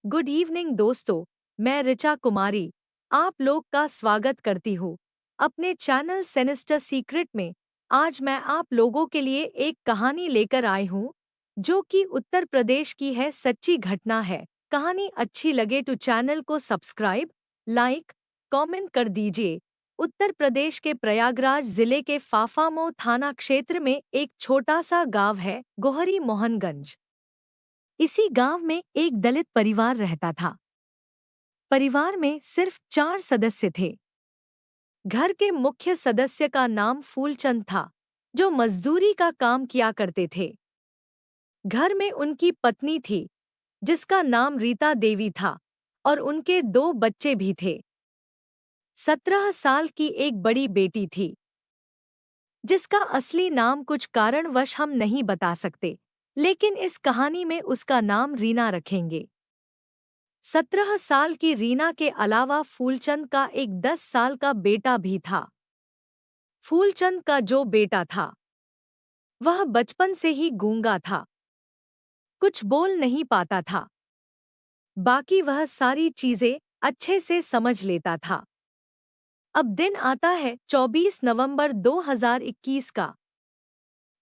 Good evening दोस्तों, मैं ऋचा कुमारी आप लोग का स्वागत करती हूँ अपने चैनल सेनिस्टर सीक्रेट में। आज मैं आप लोगों के लिए एक कहानी लेकर आई हूँ जो कि उत्तर प्रदेश की है, सच्ची घटना है। कहानी अच्छी लगे तो चैनल को सब्सक्राइब, लाइक, कमेंट कर दीजिए। उत्तर प्रदेश के प्रयागराज जिले के फाफामऊ थाना क्षेत्र में एक छोटा सा गांव है, गोहरी मोहनगंज। इसी गांव में एक दलित परिवार रहता था। परिवार में सिर्फ 4 सदस्य थे। घर के मुख्य सदस्य का नाम फूलचंद था, जो मजदूरी का काम किया करते थे। घर में उनकी पत्नी थी, जिसका नाम रीता देवी था, और उनके 2 बच्चे भी थे। 17 साल की एक बड़ी बेटी थी, जिसका असली नाम कुछ कारणवश हम नहीं बता सकते, लेकिन इस कहानी में उसका नाम रीना रखेंगे। 17 साल की रीना के अलावा फूलचंद का एक 10 साल का बेटा भी था। फूलचंद का जो बेटा था, वह बचपन से ही गूंगा था, कुछ बोल नहीं पाता था। बाकी वह सारी चीजें अच्छे से समझ लेता था। अब दिन आता है 24 नवंबर 2021 का।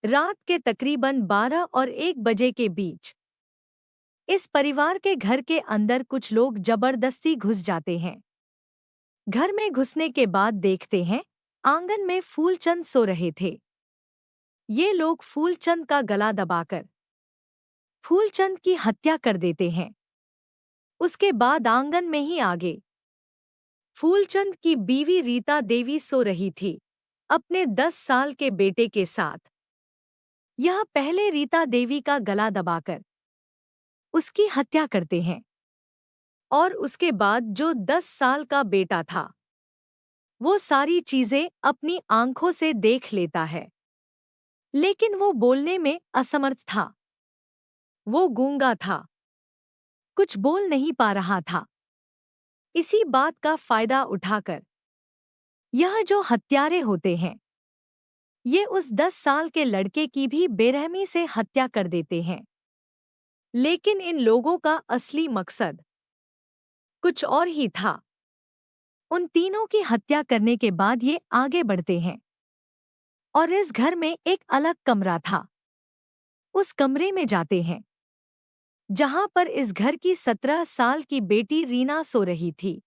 रात के तकरीबन 12 और 1 बजे के बीच इस परिवार के घर के अंदर कुछ लोग जबरदस्ती घुस जाते हैं। घर में घुसने के बाद देखते हैं आंगन में फूलचंद सो रहे थे। ये लोग फूलचंद का गला दबाकर फूलचंद की हत्या कर देते हैं। उसके बाद आंगन में ही आगे फूलचंद की बीवी रीता देवी सो रही थी, अपने 10 साल के बेटे के साथ। यह पहले रीता देवी का गला दबाकर उसकी हत्या करते हैं, और उसके बाद जो 10 साल का बेटा था, वो सारी चीजें अपनी आंखों से देख लेता है, लेकिन वो बोलने में असमर्थ था। वो गूंगा था, कुछ बोल नहीं पा रहा था। इसी बात का फायदा उठाकर यह जो हत्यारे होते हैं, ये उस 10 साल के लड़के की भी बेरहमी से हत्या कर देते हैं। लेकिन इन लोगों का असली मकसद कुछ और ही था। उन तीनों की हत्या करने के बाद ये आगे बढ़ते हैं, और इस घर में एक अलग कमरा था। उस कमरे में जाते हैं जहां पर इस घर की 17 साल की बेटी रीना सो रही थी।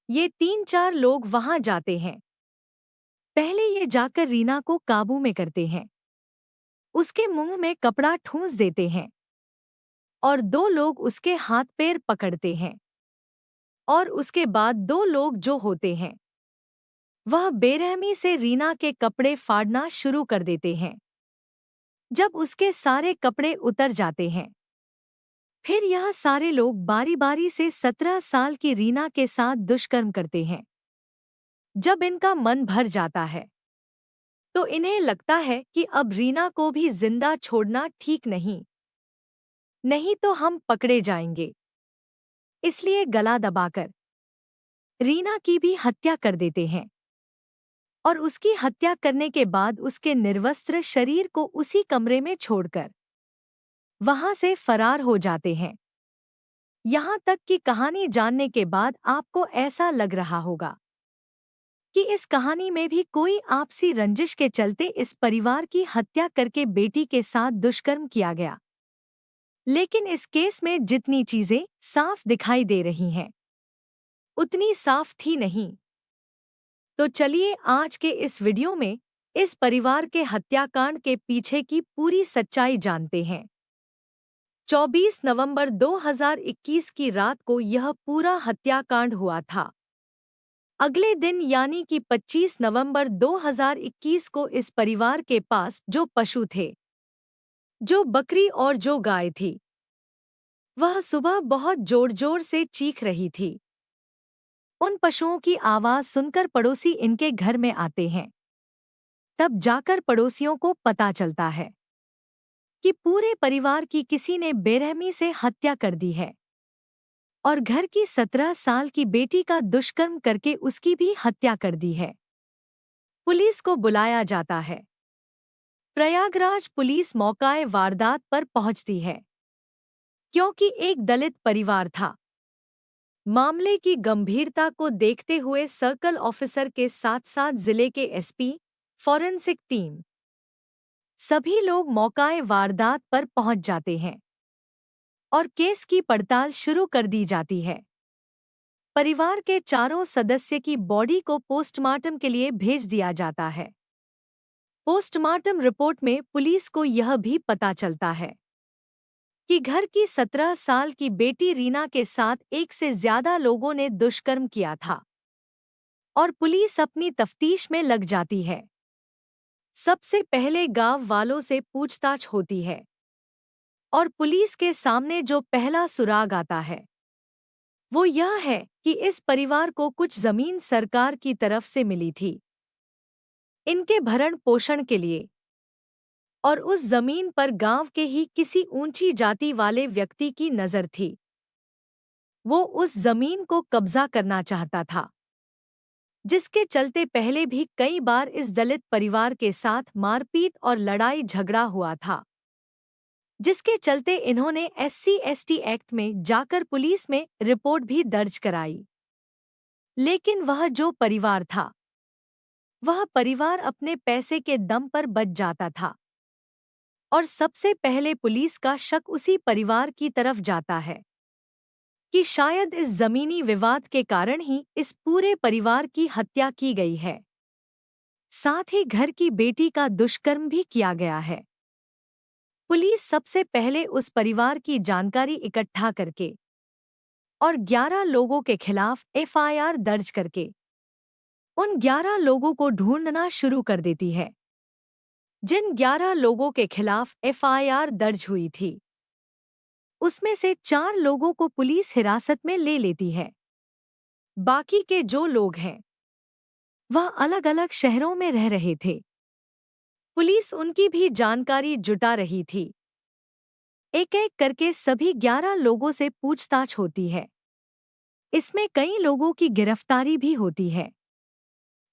ये 3-4 लोग वहां जाते हैं। पहले ये जाकर रीना को काबू में करते हैं, उसके मुंह में कपड़ा ठूंस देते हैं, और 2 लोग उसके हाथ पैर पकड़ते हैं। और उसके बाद 2 लोग जो होते हैं, वह बेरहमी से रीना के कपड़े फाड़ना शुरू कर देते हैं। जब उसके सारे कपड़े उतर जाते हैं, फिर यह सारे लोग बारी बारी से 17 साल की रीना के साथ दुष्कर्म करते हैं। जब इनका मन भर जाता है, तो इन्हें लगता है कि अब रीना को भी जिंदा छोड़ना ठीक नहीं, नहीं तो हम पकड़े जाएंगे। इसलिए गला दबाकर रीना की भी हत्या कर देते हैं, और उसकी हत्या करने के बाद उसके निर्वस्त्र शरीर को उसी कमरे में छोड़कर वहां से फरार हो जाते हैं। यहाँ तक कि कहानी जानने के बाद आपको ऐसा लग रहा होगा कि इस कहानी में भी कोई आपसी रंजिश के चलते इस परिवार की हत्या करके बेटी के साथ दुष्कर्म किया गया। लेकिन इस केस में जितनी चीजें साफ दिखाई दे रही हैं, उतनी साफ थी नहीं। तो चलिए आज के इस वीडियो में इस परिवार के हत्याकांड के पीछे की पूरी सच्चाई जानते हैं। 24 नवंबर 2021 की रात को यह पूरा हत्याकांड हुआ था। अगले दिन यानी कि 25 नवंबर 2021 को इस परिवार के पास जो पशु थे, जो बकरी और जो गाय थी, वह सुबह बहुत जोर-जोर से चीख रही थी। उन पशुओं की आवाज सुनकर पड़ोसी इनके घर में आते हैं। तब जाकर पड़ोसियों को पता चलता है कि पूरे परिवार की किसी ने बेरहमी से हत्या कर दी है, और घर की 17 साल की बेटी का दुष्कर्म करके उसकी भी हत्या कर दी है। पुलिस को बुलाया जाता है। प्रयागराज पुलिस मौकाए वारदात पर पहुंचती है। क्योंकि एक दलित परिवार था। मामले की गंभीरता को देखते हुए सर्कल ऑफिसर के साथ साथ जिले के एसपी, फॉरेंसिक टीम, सभी लोग मौकाए वारदात पर पहुंच जाते हैं और केस की पड़ताल शुरू कर दी जाती है। परिवार के चारों सदस्य की बॉडी को पोस्टमार्टम के लिए भेज दिया जाता है। पोस्टमार्टम रिपोर्ट में पुलिस को यह भी पता चलता है कि घर की 17 साल की बेटी रीना के साथ एक से ज्यादा लोगों ने दुष्कर्म किया था और पुलिस अपनी तफ्तीश में लग जाती है। सबसे पहले गांव वालों से पूछताछ होती है और पुलिस के सामने जो पहला सुराग आता है वो यह है कि इस परिवार को कुछ जमीन सरकार की तरफ से मिली थी इनके भरण पोषण के लिए, और उस जमीन पर गांव के ही किसी ऊंची जाति वाले व्यक्ति की नजर थी। वो उस जमीन को कब्जा करना चाहता था, जिसके चलते पहले भी कई बार इस दलित परिवार के साथ मारपीट और लड़ाई झगड़ा हुआ था, जिसके चलते इन्होंने SC/ST एक्ट में जाकर पुलिस में रिपोर्ट भी दर्ज कराई। लेकिन वह जो परिवार था, वह परिवार अपने पैसे के दम पर बच जाता था और सबसे पहले पुलिस का शक उसी परिवार की तरफ जाता है कि शायद इस जमीनी विवाद के कारण ही इस पूरे परिवार की हत्या की गई है। साथ ही घर की बेटी का दुष्कर्म भी किया गया है। पुलिस सबसे पहले उस परिवार की जानकारी इकट्ठा करके और 11 लोगों के खिलाफ FIR दर्ज करके उन 11 लोगों को ढूंढना शुरू कर देती है। जिन 11 लोगों के खिलाफ FIR दर्ज हुई थी, उसमें से 4 लोगों को पुलिस हिरासत में ले लेती है। बाकी के जो लोग हैं, वह अलग अलग शहरों में रह रहे थे। पुलिस उनकी भी जानकारी जुटा रही थी। एक एक करके सभी 11 लोगों से पूछताछ होती है। इसमें कई लोगों की गिरफ्तारी भी होती है।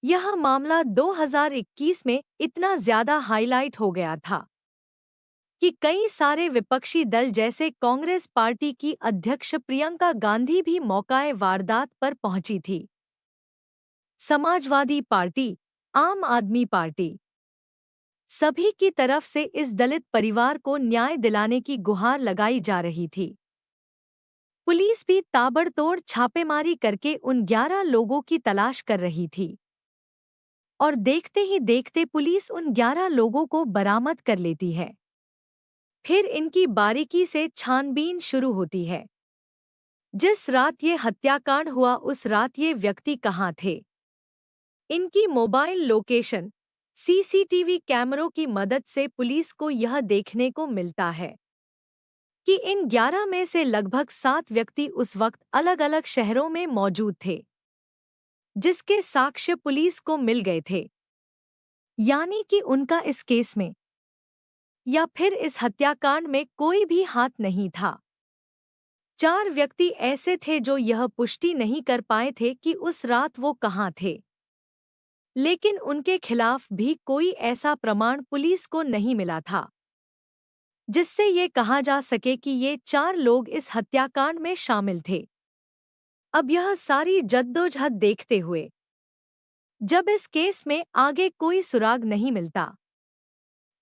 यह मामला 2021 में इतना ज्यादा हाईलाइट हो गया था कि कई सारे विपक्षी दल जैसे कांग्रेस पार्टी की अध्यक्ष प्रियंका गांधी भी मौकाए वारदात पर पहुंची थी। समाजवादी पार्टी, आम आदमी पार्टी, सभी की तरफ से इस दलित परिवार को न्याय दिलाने की गुहार लगाई जा रही थी। पुलिस भी ताबड़तोड़ छापेमारी करके उन 11 लोगों की तलाश कर रही थी और देखते ही देखते पुलिस उन 11 लोगों को बरामद कर लेती है। फिर इनकी बारीकी से छानबीन शुरू होती है। जिस रात ये हत्याकांड हुआ उस रात ये व्यक्ति कहाँ थे, इनकी मोबाइल लोकेशन, CCTV कैमरों की मदद से पुलिस को यह देखने को मिलता है कि इन 11 में से लगभग 7 व्यक्ति उस वक्त अलग अलग शहरों में मौजूद थे, जिसके साक्ष्य पुलिस को मिल गए थे। यानी कि उनका इस केस में या फिर इस हत्याकांड में कोई भी हाथ नहीं था। 4 व्यक्ति ऐसे थे जो यह पुष्टि नहीं कर पाए थे कि उस रात वो कहाँ थे, लेकिन उनके खिलाफ भी कोई ऐसा प्रमाण पुलिस को नहीं मिला था जिससे ये कहा जा सके कि ये 4 लोग इस हत्याकांड में शामिल थे। अब यह सारी जद्दोजहद देखते हुए जब इस केस में आगे कोई सुराग नहीं मिलता,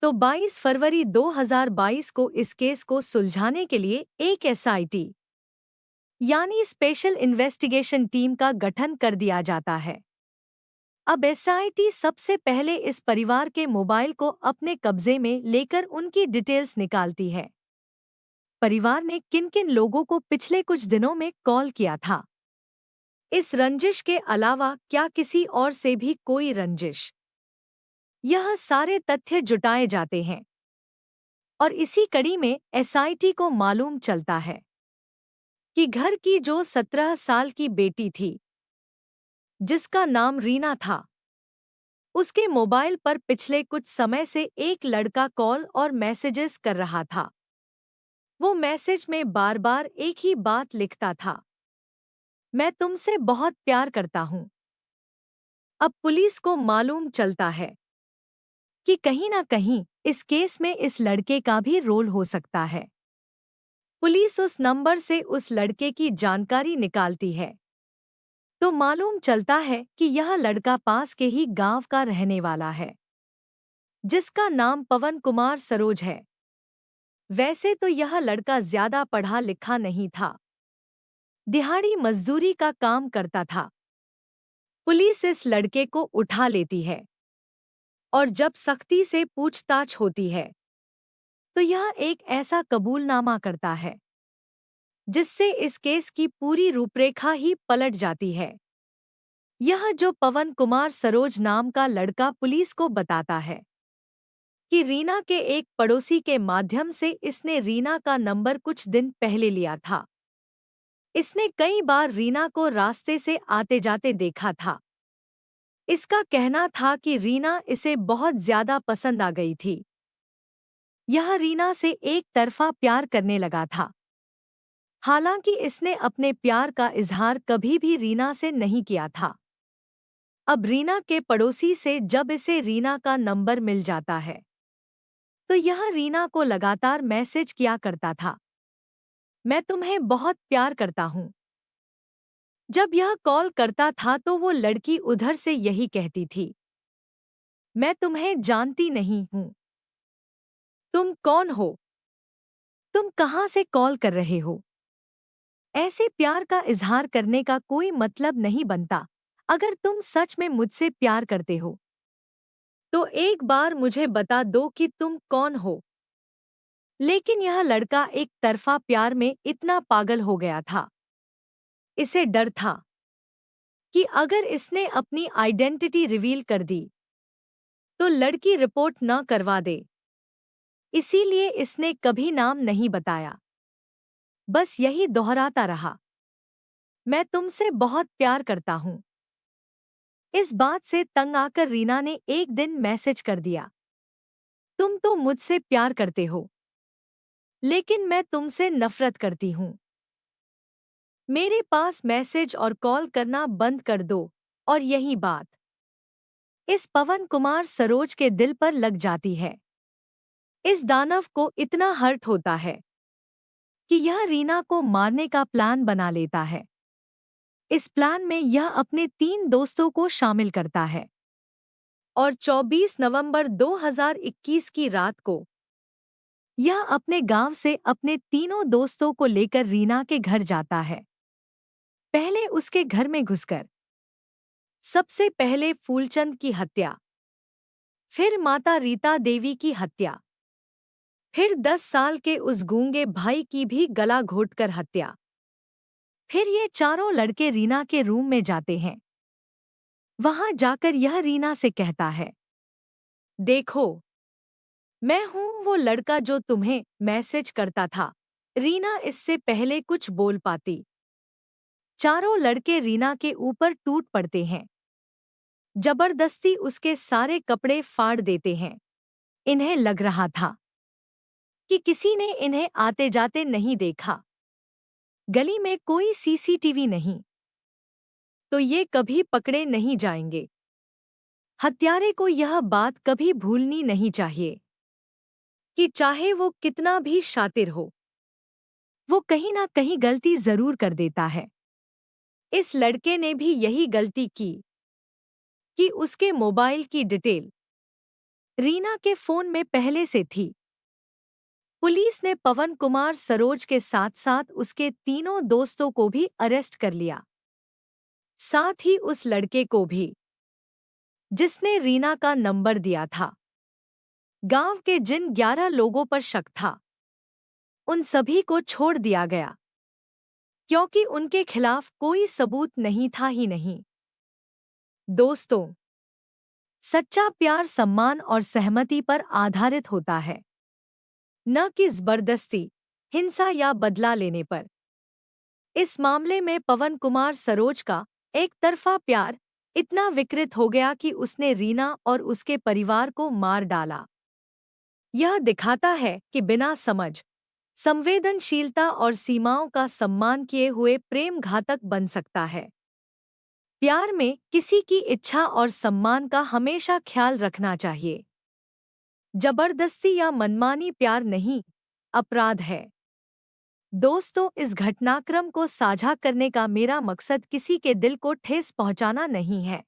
तो 22 फरवरी 2022 को इस केस को सुलझाने के लिए एक SIT यानी स्पेशल इन्वेस्टिगेशन टीम का गठन कर दिया जाता है। अब SIT सबसे पहले इस परिवार के मोबाइल को अपने कब्जे में लेकर उनकी डिटेल्स निकालती है। परिवार ने किन किन लोगों को पिछले कुछ दिनों में कॉल किया था, इस रंजिश के अलावा क्या किसी और से भी कोई रंजिश, यह सारे तथ्य जुटाए जाते हैं और इसी कड़ी में SIT को मालूम चलता है कि घर की जो 17 साल की बेटी थी, जिसका नाम रीना था, उसके मोबाइल पर पिछले कुछ समय से एक लड़का कॉल और मैसेजेस कर रहा था। वो मैसेज में बार बार एक ही बात लिखता था, मैं तुमसे बहुत प्यार करता हूँ। अब पुलिस को मालूम चलता है कि कहीं ना कहीं इस केस में इस लड़के का भी रोल हो सकता है। पुलिस उस नंबर से उस लड़के की जानकारी निकालती है तो मालूम चलता है कि यह लड़का पास के ही गांव का रहने वाला है, जिसका नाम पवन कुमार सरोज है। वैसे तो यह लड़का ज्यादा पढ़ा लिखा नहीं था, दिहाड़ी मजदूरी का काम करता था। पुलिस इस लड़के को उठा लेती है और जब सख्ती से पूछताछ होती है तो यह एक ऐसा कबूलनामा करता है जिससे इस केस की पूरी रूपरेखा ही पलट जाती है। यह जो पवन कुमार सरोज नाम का लड़का पुलिस को बताता है कि रीना के एक पड़ोसी के माध्यम से इसने रीना का नंबर कुछ दिन पहले लिया था। इसने कई बार रीना को रास्ते से आते जाते देखा था। इसका कहना था कि रीना इसे बहुत ज्यादा पसंद आ गई थी। यह रीना से एक तरफा प्यार करने लगा था। हालांकि इसने अपने प्यार का इजहार कभी भी रीना से नहीं किया था। अब रीना के पड़ोसी से जब इसे रीना का नंबर मिल जाता है तो यह रीना को लगातार मैसेज किया करता था, मैं तुम्हें बहुत प्यार करता हूँ। जब यह कॉल करता था तो वो लड़की उधर से यही कहती थी, मैं तुम्हें जानती नहीं हूँ। तुम कौन हो? तुम कहाँ से कॉल कर रहे हो? ऐसे प्यार का इजहार करने का कोई मतलब नहीं बनता। अगर तुम सच में मुझसे प्यार करते हो तो एक बार मुझे बता दो कि तुम कौन हो। लेकिन यह लड़का एक तरफा प्यार में इतना पागल हो गया था। इसे डर था कि अगर इसने अपनी आइडेंटिटी रिवील कर दी तो लड़की रिपोर्ट न करवा दे। इसीलिए इसने कभी नाम नहीं बताया, बस यही दोहराता रहा, मैं तुमसे बहुत प्यार करता हूँ। इस बात से तंग आकर रीना ने एक दिन मैसेज कर दिया, तुम तो मुझसे प्यार करते हो लेकिन मैं तुमसे नफरत करती हूँ। मेरे पास मैसेज और कॉल करना बंद कर दो। और यही बात इस पवन कुमार सरोज के दिल पर लग जाती है। इस दानव को इतना हर्ट होता है कि यह रीना को मारने का प्लान बना लेता है। इस प्लान में यह अपने 3 दोस्तों को शामिल करता है और 24 नवंबर 2021 की रात को यह अपने गांव से अपने तीनों दोस्तों को लेकर रीना के घर जाता है। पहले उसके घर में घुसकर सबसे पहले फूलचंद की हत्या, फिर माता रीता देवी की हत्या, फिर 10 साल के उस गूंगे भाई की भी गला घोटकर हत्या। फिर ये चारों लड़के रीना के रूम में जाते हैं। वहां जाकर यह रीना से कहता है, देखो मैं हूं वो लड़का जो तुम्हें मैसेज करता था। रीना इससे पहले कुछ बोल पाती। चारों लड़के रीना के ऊपर टूट पड़ते हैं, जबरदस्ती उसके सारे कपड़े फाड़ देते हैं। इन्हें लग रहा था कि किसी ने इन्हें आते जाते नहीं देखा। गली में कोई सीसीटीवी नहीं, तो ये कभी पकड़े नहीं जाएंगे। हत्यारे को यह बात कभी भूलनी नहीं चाहिए कि चाहे वो कितना भी शातिर हो, वो कहीं ना कहीं गलती जरूर कर देता है। इस लड़के ने भी यही गलती की कि उसके मोबाइल की डिटेल रीना के फोन में पहले से थी। पुलिस ने पवन कुमार सरोज के साथ साथ उसके तीनों दोस्तों को भी अरेस्ट कर लिया, साथ ही उस लड़के को भी जिसने रीना का नंबर दिया था। गांव के जिन 11 लोगों पर शक था उन सभी को छोड़ दिया गया, क्योंकि उनके खिलाफ कोई सबूत नहीं था ही नहीं। दोस्तों, सच्चा प्यार सम्मान और सहमति पर आधारित होता है, न कि जबरदस्ती, हिंसा या बदला लेने पर। इस मामले में पवन कुमार सरोज का एक तरफा प्यार इतना विकृत हो गया कि उसने रीना और उसके परिवार को मार डाला। यह दिखाता है कि बिना समझ, संवेदनशीलता और सीमाओं का सम्मान किए हुए प्रेम घातक बन सकता है। प्यार में किसी की इच्छा और सम्मान का हमेशा ख्याल रखना चाहिए। जबरदस्ती या मनमानी प्यार नहीं, अपराध है। दोस्तों, इस घटनाक्रम को साझा करने का मेरा मकसद किसी के दिल को ठेस पहुंचाना नहीं है,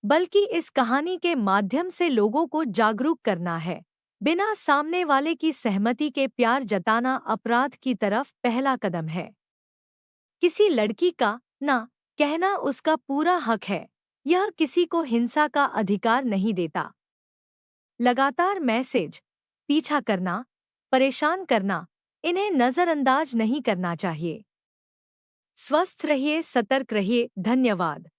बल्कि इस कहानी के माध्यम से लोगों को जागरूक करना है। बिना सामने वाले की सहमति के प्यार जताना अपराध की तरफ पहला कदम है। किसी लड़की का ना कहना उसका पूरा हक है। यह किसी को हिंसा का अधिकार नहीं देता। लगातार मैसेज, पीछा करना, परेशान करना, इन्हें नज़रअंदाज नहीं करना चाहिए। स्वस्थ रहिए, सतर्क रहिए। धन्यवाद।